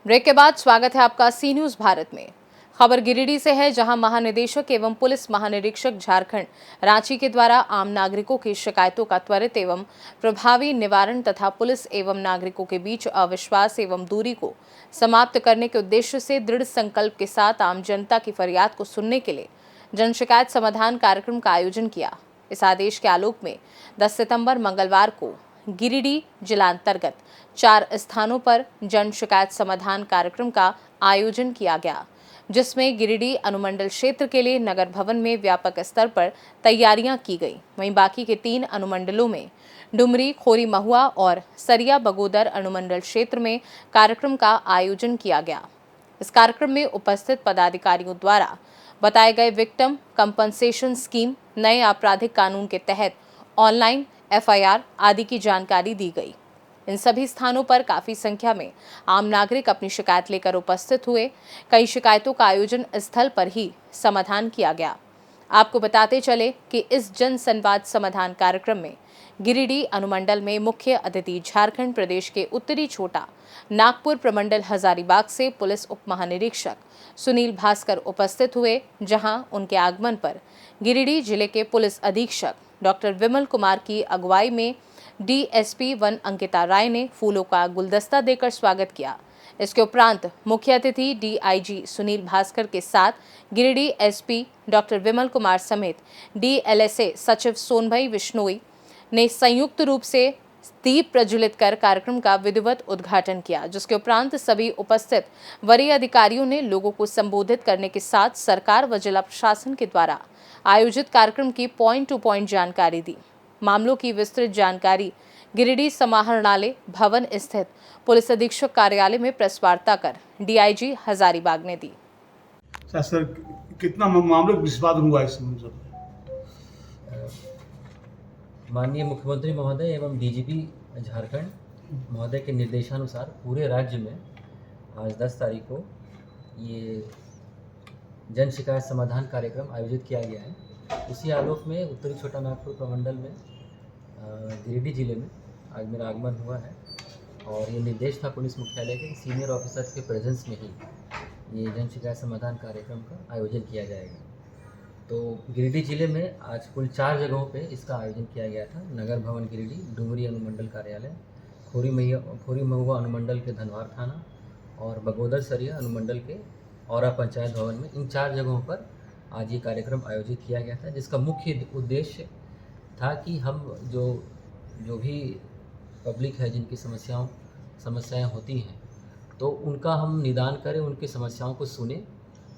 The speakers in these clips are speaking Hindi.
ब्रेक के बाद स्वागत है आपका सी न्यूज भारत में। खबर गिरिडीह से है, जहां महानिदेशक एवं पुलिस महानिरीक्षक झारखंड रांची के द्वारा आम नागरिकों की शिकायतों का त्वरित एवं प्रभावी निवारण तथा पुलिस एवं नागरिकों के बीच अविश्वास एवं दूरी को समाप्त करने के उद्देश्य से दृढ़ संकल्प के साथ आम जनता की फरियाद को सुनने के लिए जन शिकायत समाधान कार्यक्रम का आयोजन किया। इस आदेश के आलोक में 10 सितंबर मंगलवार को गिरिडीह जिला अंतर्गत 4 स्थानों पर जन शिकायत समाधान कार्यक्रम का आयोजन किया गया, जिसमें गिरिडीह अनुमंडल क्षेत्र के लिए नगर भवन में व्यापक स्तर पर तैयारियां की गई। वहीं बाकी के 3 अनुमंडलों में डुमरी, खोरी महुआ और सरिया बगोदर अनुमंडल क्षेत्र में कार्यक्रम का आयोजन किया गया। इस कार्यक्रम में उपस्थित पदाधिकारियों द्वारा बताए गए विक्टिम कंपनसेशन स्कीम, नए आपराधिक कानून के तहत ऑनलाइन एफआईआर आदि की जानकारी दी गई। इन सभी स्थानों पर काफी संख्या में आम नागरिक अपनी शिकायत लेकर उपस्थित हुए। कई शिकायतों का आयोजन स्थल पर ही समाधान किया गया। आपको बताते चले कि इस जन संवाद समाधान कार्यक्रम में गिरिडीह अनुमंडल में मुख्य अतिथि झारखंड प्रदेश के उत्तरी छोटा नागपुर प्रमंडल हजारीबाग से पुलिस उप महानिरीक्षक सुनील भास्कर उपस्थित हुए, जहां उनके आगमन पर गिरिडीह जिले के पुलिस अधीक्षक डॉक्टर विमल कुमार की अगुवाई में डीएसपी वन अंकिता राय ने फूलों का गुलदस्ता देकर स्वागत किया। इसके उपरांत मुख्य अतिथि डीआईजी सुनील भास्कर के साथ गिरिडीह एसपी डॉक्टर विमल कुमार समेत डीएलएसए सचिव सोनभई विश्नोई ने संयुक्त रूप से दीप प्रज्वलित कर कार्यक्रम का विधिवत उद्घाटन किया, जिसके उपरांत सभी उपस्थित वरीय अधिकारियों ने लोगों को संबोधित करने के साथ सरकार व जिला प्रशासन के द्वारा आयोजित कार्यक्रम की पॉइंट टू पॉइंट जानकारी दी। मामलों की विस्तृत जानकारी गिरिडीह समाहरणालय भवन स्थित पुलिस अधीक्षक कार्यालय में प्रेस वार्ता कर डीआईजी हजारीबाग ने दी। सर कितना मामलों का निष्पादन हुआ इस समय? माननीय मुख्यमंत्री महोदय एवं डीजीपी झारखंड महोदय के निर्देशानुसार पूरे राज्य में आज 10 तारीख को ये जन शिकायत समाधान कार्यक्रम आयोजित किया गया है। उसी आलोक में उत्तरी छोटा नागपुर प्रमंडल में गिरिडीह जिले में आज मेरा आगमन हुआ है और ये निर्देश था पुलिस मुख्यालय के सीनियर ऑफिसर्स के प्रेजेंस में ही ये जन शिकायत समाधान कार्यक्रम का आयोजन किया जाएगा। तो गिरिडीह जिले में आज कुल 4 जगहों पे इसका आयोजन किया गया था। नगर भवन गिरिडीह, डुमरी अनुमंडल कार्यालय, खोरी महुआ अनुमंडल के धनवार थाना और बगोदर सरिया अनुमंडल के औरा पंचायत भवन में। इन 4 जगहों पर आज ये कार्यक्रम आयोजित किया गया था, जिसका मुख्य उद्देश्य था कि हम जो भी पब्लिक है जिनकी समस्याएं होती हैं तो उनका हम निदान करें, उनकी समस्याओं को सुने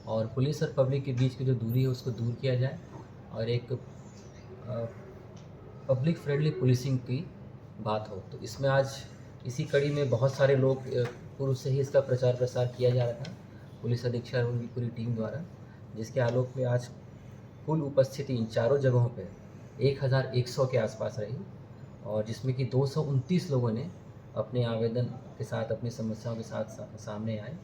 और पुलिस और पब्लिक के बीच की जो दूरी है उसको दूर किया जाए और एक पब्लिक फ्रेंडली पुलिसिंग की बात हो। तो इसमें आज इसी कड़ी में बहुत सारे लोग पूर्व से ही इसका प्रचार प्रसार किया जा रहा था पुलिस अधीक्षक और उनकी पूरी टीम द्वारा, जिसके आलोक में आज कुल उपस्थिति इन 4 जगहों पे 1100 के आसपास रही और जिसमें कि 229 लोगों ने अपने आवेदन के साथ अपनी समस्याओं के साथ सामने आए,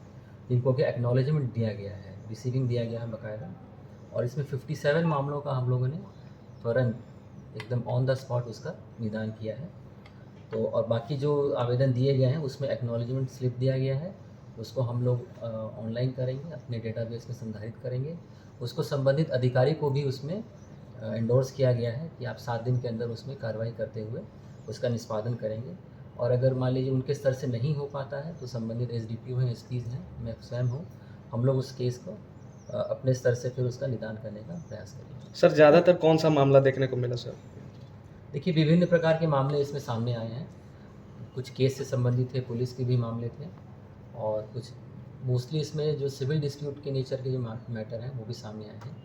जिनको कि एक्नॉलेजमेंट दिया गया है, रिसीविंग दिया गया है बाकायदा। और इसमें 57 मामलों का हम लोगों ने तुरंत एकदम ऑन द स्पॉट उसका निदान किया है। तो और बाकी जो आवेदन दिए गए हैं उसमें एक्नॉलेजमेंट स्लिप दिया गया है, उसको हम लोग ऑनलाइन करेंगे, अपने डेटाबेस में संधारित करेंगे। उसको संबंधित अधिकारी को भी उसमें एंडोर्स किया गया है कि आप 7 दिन के अंदर उसमें कार्रवाई करते हुए उसका निष्पादन करेंगे। और अगर मान लीजिए उनके स्तर से नहीं हो पाता है तो संबंधित एसडीपीओ हैं, एसपीज हैं, मैं स्वयं हूँ, हम लोग उस केस को अपने स्तर से फिर उसका निदान करने का प्रयास करेंगे। सर ज़्यादातर कौन सा मामला देखने को मिला सर? देखिए, विभिन्न प्रकार के मामले इसमें सामने आए हैं। कुछ केस से संबंधित थे, पुलिस के भी मामले थे और कुछ मोस्टली इसमें जो सिविल डिस्प्यूट के नेचर के जो मैटर हैं वो भी सामने आए हैं।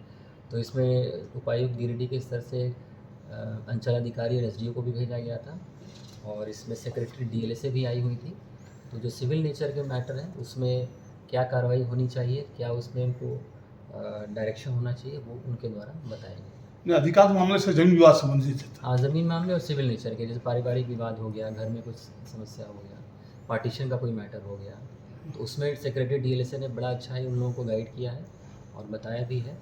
तो इसमें उपायुक्त गिरिडीह के स्तर से अंचल अधिकारी और एसडीओ को भी भेजा गया था और इसमें सेक्रेटरी डीएलएसए भी आई हुई थी। तो जो सिविल नेचर के मैटर हैं उसमें क्या कार्रवाई होनी चाहिए, क्या उसमें उनको डायरेक्शन होना चाहिए, वो उनके द्वारा बताएंगे। अधिकांश मामले से जमीन विवाद संबंधित है। हाँ, ज़मीन मामले और सिविल नेचर के, जैसे पारिवारिक विवाद हो गया, घर में कुछ समस्या हो गया, पार्टीशन का कोई मैटर हो गया, तो उसमें सेक्रेटरी डीएलएसए ने बड़ा अच्छा ही उन लोगों को गाइड किया है और बताया भी है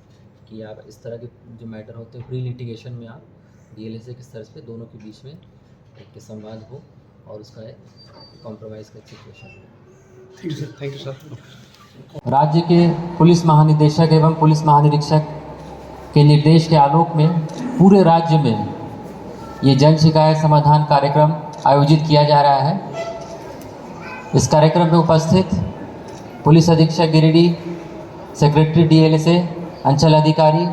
कि आप इस तरह के जो मैटर होते हैं प्री लिटिगेशन में आप डीएलएसए के स्तर पे दोनों के बीच में एक संवाद हो और उसका एक कॉम्प्रोमाइज़ का सिचुएशन हो। ठीक है सर। Thank you sir. राज्य के पुलिस महानिदेशक एवं पुलिस महानिरीक्षक के निर्देश के आलोक में पूरे राज्य में ये जन शिकायत समाधान कार्यक्रम आयोजित किया जा रहा है। इस कार्यक्रम में उपस्थित पुलिस अधीक्षक गिरिडीह, सेक्रेटरी डीएलएसए, अंचल अधिकारी,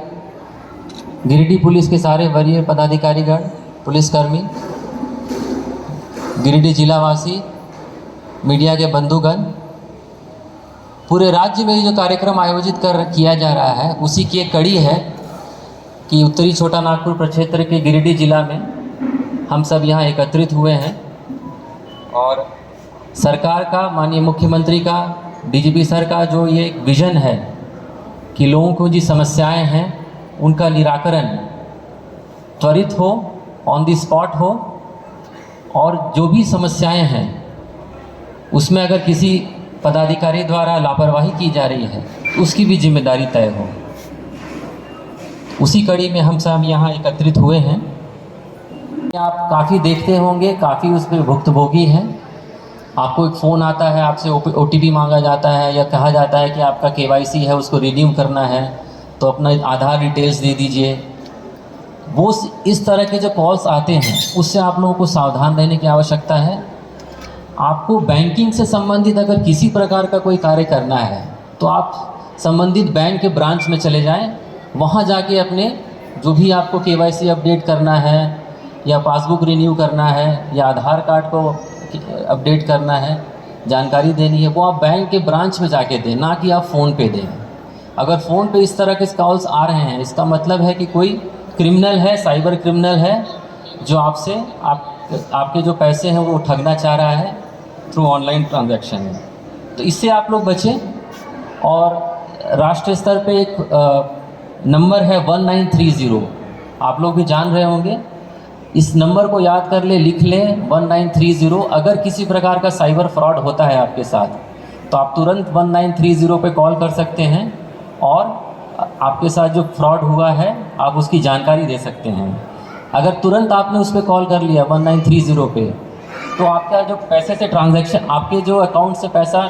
गिरिडीह पुलिस के सारे वरीय पदाधिकारीगण, पुलिसकर्मी, गिरिडीह जिलावासी, मीडिया के बंधुगण, पूरे राज्य में ये जो कार्यक्रम आयोजित किया जा रहा है उसी की एक कड़ी है कि उत्तरी छोटा नागपुर प्रक्षेत्र के गिरिडीह जिला में हम सब यहाँ एकत्रित हुए हैं और सरकार का, माननीय मुख्यमंत्री का, डीजीपी सर का जो ये एक विज़न है कि लोगों को जो समस्याएं हैं उनका निराकरण त्वरित हो, ऑन द स्पॉट हो, और जो भी समस्याएं हैं उसमें अगर किसी पदाधिकारी द्वारा लापरवाही की जा रही है उसकी भी जिम्मेदारी तय हो। उसी कड़ी में हम सब यहाँ एकत्रित हुए हैं। आप काफ़ी देखते होंगे, काफ़ी उस पर भुक्तभोगी हैं। आपको एक फ़ोन आता है, आपसे OTP मांगा जाता है या कहा जाता है कि आपका KYC है, उसको रिन्यू करना है तो अपना आधार डिटेल्स दे दीजिए। वो इस तरह के जो कॉल्स आते हैं उससे आप लोगों को सावधान रहने की आवश्यकता है। आपको बैंकिंग से संबंधित अगर किसी प्रकार का कोई कार्य करना है तो आप संबंधित बैंक के ब्रांच में चले जाएं, वहाँ जाके अपने जो भी आपको KYC अपडेट करना है या पासबुक रिन्यू करना है या आधार कार्ड को अपडेट करना है, जानकारी देनी है, वो आप बैंक के ब्रांच में जाके दें, ना कि आप फ़ोन पे दें। अगर फ़ोन पे इस तरह के कॉल्स आ रहे हैं इसका मतलब है कि कोई क्रिमिनल है, साइबर क्रिमिनल है जो आपसे आपके जो पैसे हैं वो ठगना चाह रहा है थ्रू ऑनलाइन ट्रांजैक्शन में। तो इससे आप लोग बचें। और राष्ट्रीय स्तर पे एक नंबर है 1930, आप लोग भी जान रहे होंगे। इस नंबर को याद कर ले, लिख लें 1930। अगर किसी प्रकार का साइबर फ्रॉड होता है आपके साथ तो आप तुरंत 1930 पे कॉल कर सकते हैं और आपके साथ जो फ्रॉड हुआ है आप उसकी जानकारी दे सकते हैं। अगर तुरंत आपने उस पर कॉल कर लिया 1930 पे तो आपका जो पैसे से ट्रांजैक्शन, आपके जो अकाउंट से पैसा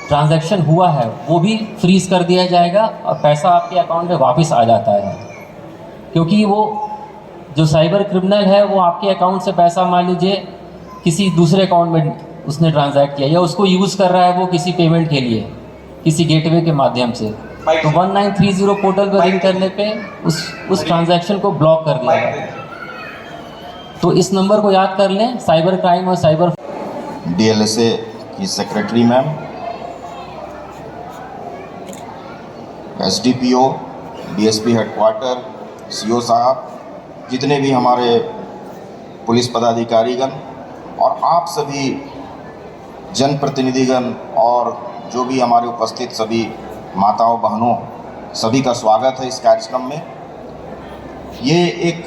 ट्रांजैक्शन हुआ है वो भी फ्रीज़ कर दिया जाएगा और पैसा आपके अकाउंट में वापस आ जाता है। क्योंकि वो जो साइबर क्रिमिनल है वो आपके अकाउंट से पैसा, मान लीजिए किसी दूसरे अकाउंट में उसने ट्रांजैक्ट किया या उसको यूज़ कर रहा है वो किसी पेमेंट के लिए किसी गेटवे के माध्यम से, तो 1930 पोर्टल पर रिंग करने पे उस ट्रांजैक्शन को ब्लॉक कर दिया जाएगा। तो इस नंबर को याद कर लें, साइबर क्राइम और साइबर डीएलएसए की secretary ma'am, SDPO, DSP headquarter, CO साहब, जितने भी हमारे पुलिस पदाधिकारीगण और आप सभी जनप्रतिनिधिगण और जो भी हमारे उपस्थित सभी माताओं बहनों, सभी का स्वागत है इस कार्यक्रम में। ये एक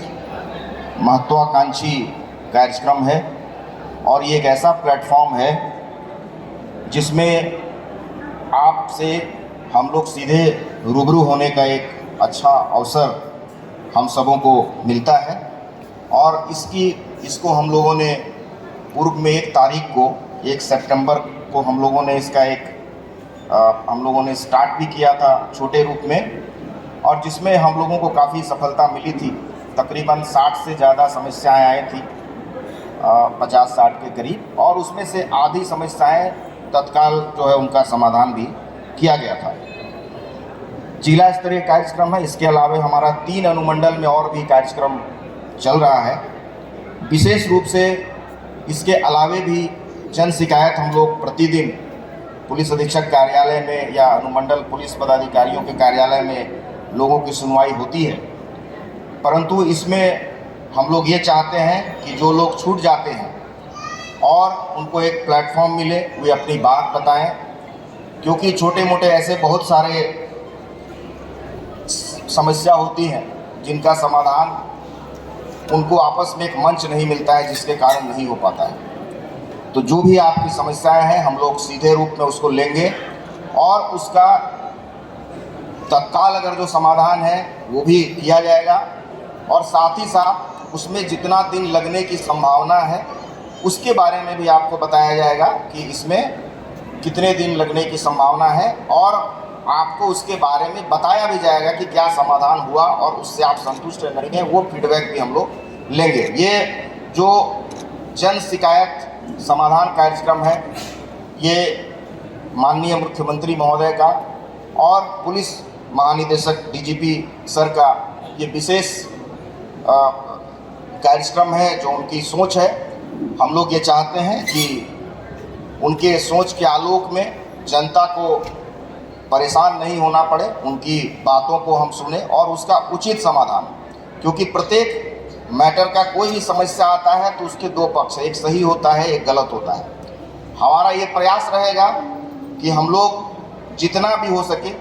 महत्वाकांक्षी कार्यक्रम है और ये एक ऐसा प्लेटफॉर्म है जिसमें आपसे हम लोग सीधे रूबरू होने का एक अच्छा अवसर हम सबों को मिलता है। और इसको हम लोगों ने पूर्व में 1 तारीख को, 1 सितंबर को हम लोगों ने इसका हम लोगों ने स्टार्ट भी किया था छोटे रूप में, और जिसमें हम लोगों को काफ़ी सफलता मिली थी। तकरीबन 60 से ज़्यादा समस्याएं आई थी, 50-60 के करीब, और उसमें से आधी समस्याएं तत्काल जो है उनका समाधान भी किया गया था। जिला स्तरीय कार्यक्रम है, इसके अलावा हमारा 3 अनुमंडल में और भी कार्यक्रम चल रहा है। विशेष रूप से इसके अलावे भी जन शिकायत हम लोग प्रतिदिन पुलिस अधीक्षक कार्यालय में या अनुमंडल पुलिस पदाधिकारियों के कार्यालय में लोगों की सुनवाई होती है, परंतु इसमें हम लोग ये चाहते हैं कि जो लोग छूट जाते हैं और उनको एक प्लेटफॉर्म मिले, वे अपनी बात बताएं, क्योंकि छोटे मोटे ऐसे बहुत सारे समस्या होती हैं जिनका समाधान उनको आपस में एक मंच नहीं मिलता है, जिसके कारण नहीं हो पाता है। तो जो भी आपकी समस्याएं हैं हम लोग सीधे रूप में उसको लेंगे और उसका तत्काल अगर जो समाधान है वो भी किया जाएगा, और साथ ही साथ उसमें जितना दिन लगने की संभावना है उसके बारे में भी आपको बताया जाएगा कि इसमें कितने दिन लगने की संभावना है, और आपको उसके बारे में बताया भी जाएगा कि क्या समाधान हुआ और उससे आप संतुष्ट नहीं हैं, वो फीडबैक भी हम लोग लेंगे। ये जो जन शिकायत समाधान कार्यक्रम है, ये माननीय मुख्यमंत्री महोदय का और पुलिस महानिदेशक डीजीपी सर का ये विशेष कार्यक्रम है, जो उनकी सोच है। हम लोग ये चाहते हैं कि उनके सोच के आलोक में जनता को परेशान नहीं होना पड़े, उनकी बातों को हम सुने और उसका उचित समाधान, क्योंकि प्रत्येक मैटर का कोई भी समस्या आता है तो उसके दो पक्ष है, एक सही होता है, एक गलत होता है। हमारा ये प्रयास रहेगा कि हम लोग जितना भी हो सके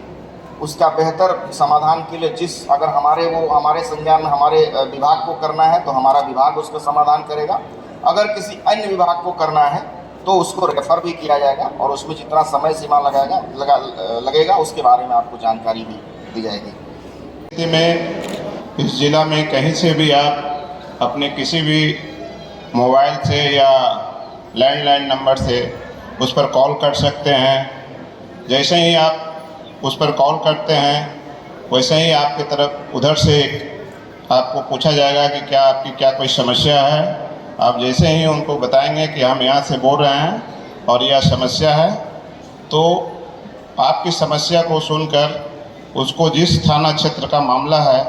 उसका बेहतर समाधान के लिए अगर हमारे संज्ञान में हमारे विभाग को करना है तो हमारा विभाग उसका समाधान करेगा, अगर किसी अन्य विभाग को करना है तो उसको रेफर भी किया जाएगा और उसमें जितना समय सीमा लगेगा उसके बारे में आपको जानकारी भी दी जाएगी। स्थिति में इस ज़िला में कहीं से भी आप अपने किसी भी मोबाइल से या लैंडलाइन नंबर से उस पर कॉल कर सकते हैं। जैसे ही आप उस पर कॉल करते हैं वैसे ही आपकी तरफ उधर से आपको पूछा जाएगा कि क्या कोई समस्या है। आप जैसे ही उनको बताएंगे कि हम यहाँ से बोल रहे हैं और यह समस्या है, तो आपकी समस्या को सुनकर उसको जिस थाना क्षेत्र का मामला है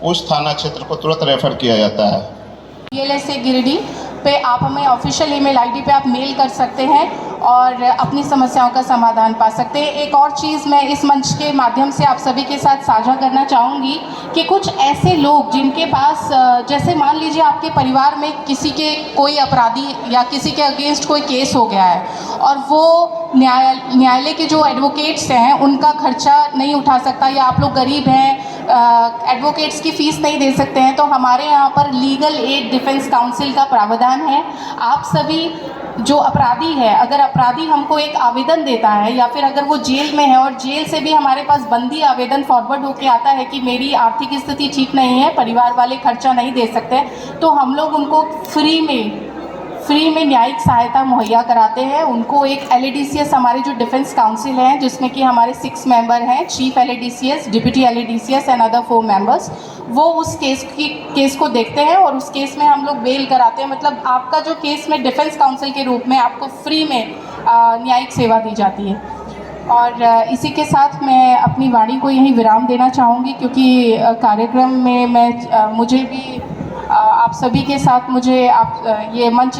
उस थाना क्षेत्र को तुरंत रेफर किया जाता है। PLSA गिरिडीह पे आप हमें ऑफिशियल ईमेल आईडी पे आप मेल कर सकते हैं और अपनी समस्याओं का समाधान पा सकते हैं। एक और चीज़ मैं इस मंच के माध्यम से आप सभी के साथ साझा करना चाहूँगी कि कुछ ऐसे लोग जिनके पास जैसे मान लीजिए आपके परिवार में किसी के कोई अपराधी या किसी के अगेंस्ट कोई केस हो गया है और वो न्यायालय के जो एडवोकेट्स हैं उनका खर्चा नहीं उठा सकता, या आप लोग गरीब हैं, एडवोकेट्स की फ़ीस नहीं दे सकते हैं, तो हमारे यहाँ पर लीगल एड डिफेंस काउंसिल का प्रावधान है। आप सभी जो अपराधी है, अगर अपराधी हमको एक आवेदन देता है या फिर अगर वो जेल में है और जेल से भी हमारे पास बंदी आवेदन फॉरवर्ड होके आता है कि मेरी आर्थिक स्थिति ठीक नहीं है, परिवार वाले खर्चा नहीं दे सकते, तो हम लोग उनको फ्री में न्यायिक सहायता मुहैया कराते हैं। उनको एक LADCS हमारे जो डिफेंस काउंसिल हैं जिसमें कि हमारे 6 मेंबर हैं, chief LADCS, deputy LADCS and other 4 members, वो उस केस को देखते हैं और उस केस में हम लोग बेल कराते हैं। मतलब आपका जो केस में डिफेंस काउंसिल के रूप में आपको फ्री में न्यायिक सेवा दी जाती है। और इसी के साथ मैं अपनी वाणी को यहीं विराम देना चाहूँगी, क्योंकि कार्यक्रम में मुझे भी आप सभी के साथ ये मंच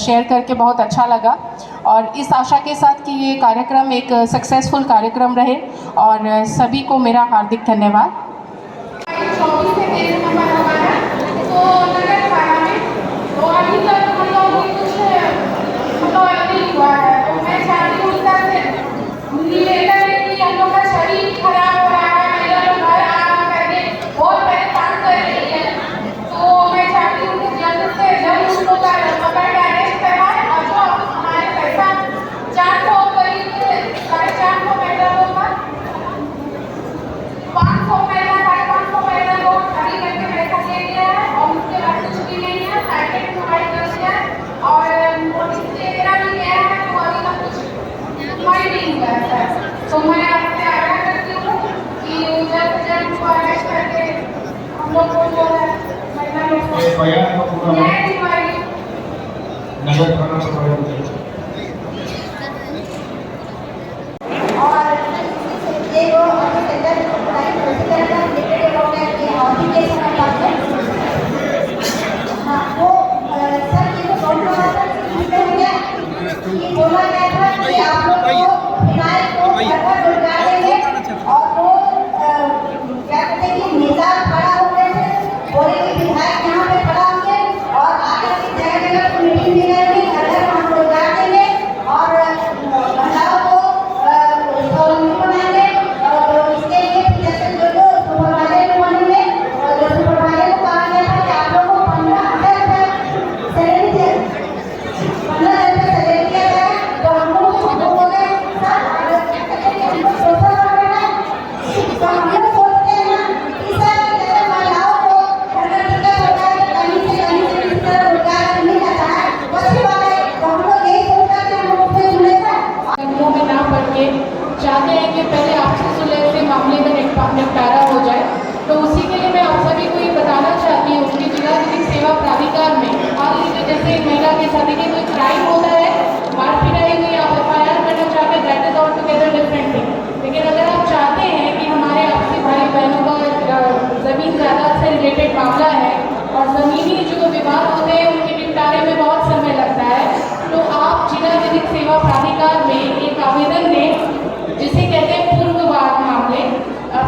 शेयर करके बहुत अच्छा लगा, और इस आशा के साथ कि ये कार्यक्रम एक सक्सेसफुल कार्यक्रम रहे, और सभी को मेरा हार्दिक धन्यवाद। तो मैं आपसे आग्रह करती हूँ कि जब उनको अरेस्ट करके हम लोग को जो है महिला लोग को न्याय दिलवाइए। और ये वो बोला गया था कि आप लोग को विधायक को रोजगार देंगे, और वो क्या कहते हैं कि नेता खड़ा हो गए थे, बोले कि विधायक यहाँ पे खड़ा होंगे और आगे की जगह जगह मीटिंग भी करेंगे, अगर हम रोजगार जैसे महिला के साथ देखिए कोई क्राइम होता है, मारपीटाई हुई, आप FIR करना चाहते हैं, that is all together different thing. लेकिन अगर आप चाहते हैं कि हमारे आपसी भाई बहनों का ज़मीन जायदाद से रिलेटेड मामला है और ज़मीनी जो विवाद होते हैं उनके निपटारे में बहुत समय लगता है, तो आप जिला विधिक सेवा प्राधिकार में एक आवेदन दें जिसे कहते हैं पूर्ववाद मामले,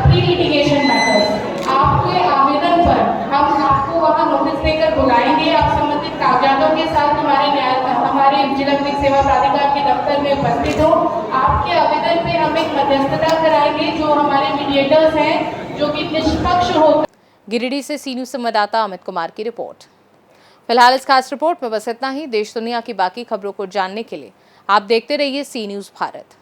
प्री लिटिगेशन मैटर्स। आपके आवेदन पर हम आपको वहाँ नोटिस देकर बुलाएंगे, आप संबंधित कागजातों के साथ हमारे जिला विधिक सेवा प्राधिकार के दफ्तर में उपस्थित हो। आपके आवेदन पे हम एक मध्यस्थता कराएंगे जो हमारे मीडिएटर्स हैं जो कि निष्पक्ष हो। गिरिडीह से सी न्यूज़ संवाददाता अमित कुमार की रिपोर्ट। फिलहाल इस खास रिपोर्ट में बस इतना ही। देश दुनिया की बाकी खबरों को जानने के लिए आप देखते रहिए सी न्यूज़ भारत।